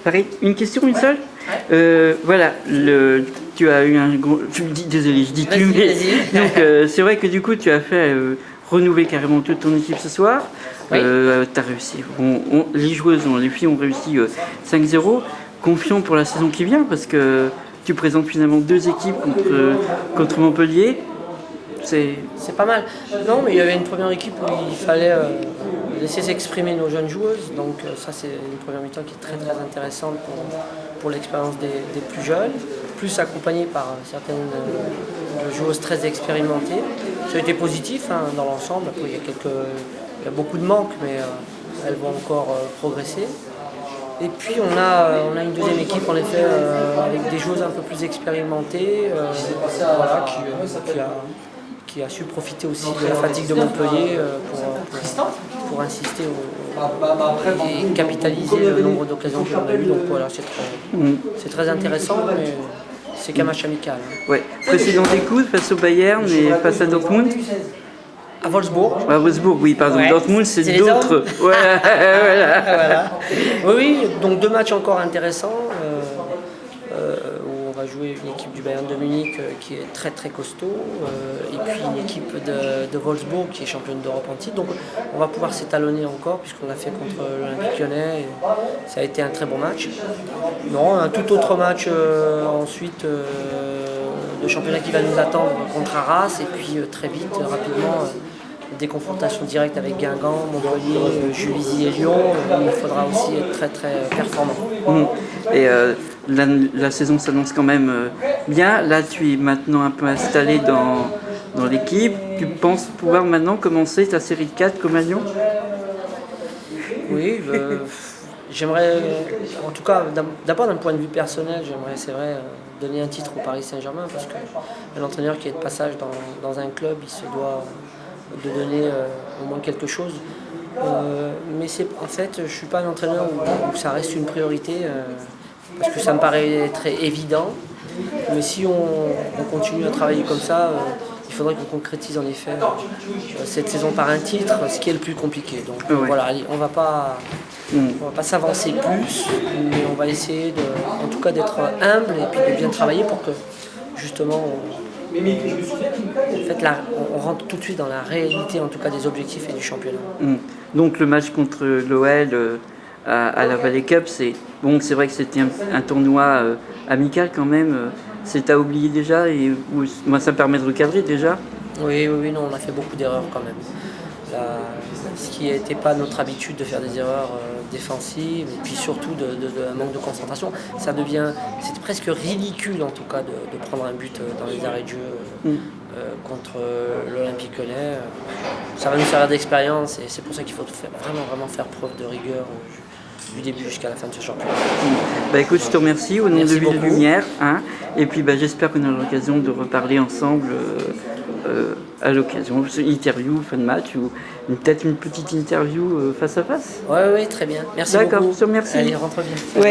Pareil, une question, une seule. Voilà, tu as eu un gros... Désolé, je dis tu, mais... Donc c'est vrai que du coup tu as fait renouveler carrément toute ton équipe ce soir. Oui. Tu as réussi. Les joueuses, les filles ont réussi 5-0. Confiant pour la saison qui vient parce que tu présentes finalement 2 équipes contre Montpellier. C'est pas mal. Non, mais il y avait une première équipe où il fallait laisser s'exprimer nos jeunes joueuses. Donc ça, c'est une première mi-temps qui est très très intéressante pour l'expérience des plus jeunes, plus accompagnée par certaines joueuses très expérimentées. Ça a été positif dans l'ensemble. Après, il y a beaucoup de manques, mais elles vont encore progresser. Et puis on a une deuxième équipe en effet avec des joueuses un peu plus expérimentées, voilà, qui a su profiter aussi de la fatigue de Montpellier pour insister et capitaliser le nombre d'occasions qu'on a eues. Donc voilà, c'est très intéressant, mais c'est qu'un match amical. Ouais. Précédent écoute face au Bayern et face à Dortmund. À Wolfsburg. À Wolfsburg, oui, pardon. Ouais. Dortmund, c'est d'autres. Voilà. Voilà. Oui, donc 2 matchs encore intéressants. Où on va jouer une équipe du Bayern de Munich qui est très très costaud, et puis une équipe de Wolfsburg qui est championne d'Europe en titre. Donc on va pouvoir s'étalonner encore puisqu'on l'a fait contre l'Olympique Lyonnais. Et ça a été un très bon match. Non, un tout autre match ensuite de championnat qui va nous attendre contre Arras et puis très vite, rapidement. Des confrontations directes avec Guingamp, Montpellier, Juvisy et Lyon. Il faudra aussi être très très performant. Et la saison s'annonce quand même bien. Là, tu es maintenant un peu installé dans l'équipe. Tu penses pouvoir maintenant commencer ta série de 4 comme à Lyon ? Oui, j'aimerais, en tout cas, d'abord d'un point de vue personnel, j'aimerais, c'est vrai, donner un titre au Paris Saint-Germain parce qu'un entraîneur qui est de passage dans un club, il se doit de donner au moins quelque chose. Mais en fait, je ne suis pas un entraîneur où ça reste une priorité parce que ça me paraît très évident. Mais si on continue à travailler comme ça, il faudrait qu'on concrétise en effet cette saison par un titre, ce qui est le plus compliqué. Donc voilà, on va pas s'avancer plus, mais on va essayer en tout cas d'être humble et puis de bien travailler pour que justement on rentre tout de suite dans la réalité en tout cas des objectifs et du championnat. Donc le match contre l'OL à la Valley Cup, c'est vrai que c'était un tournoi amical quand même. C'est à oublier déjà et moi ça me permet de recadrer déjà. Oui, non, on a fait beaucoup d'erreurs quand même. Ce qui n'était pas notre habitude de faire des erreurs défensives et puis surtout un manque de concentration. C'est presque ridicule en tout cas de prendre un but dans les arrêts de jeu contre l'Olympique Lyonnais. Ça va nous servir d'expérience et c'est pour ça qu'il faut vraiment faire preuve de rigueur du début jusqu'à la fin de ce championnat. Écoute, je te remercie au nom de Ville de Lumière. Et puis j'espère qu'on aura l'occasion de reparler ensemble à l'occasion, interview, fin de match ou peut-être une petite interview face à face. Oui, très bien. Merci beaucoup. D'accord, je te remercie. Allez, rentre bien. Ouais.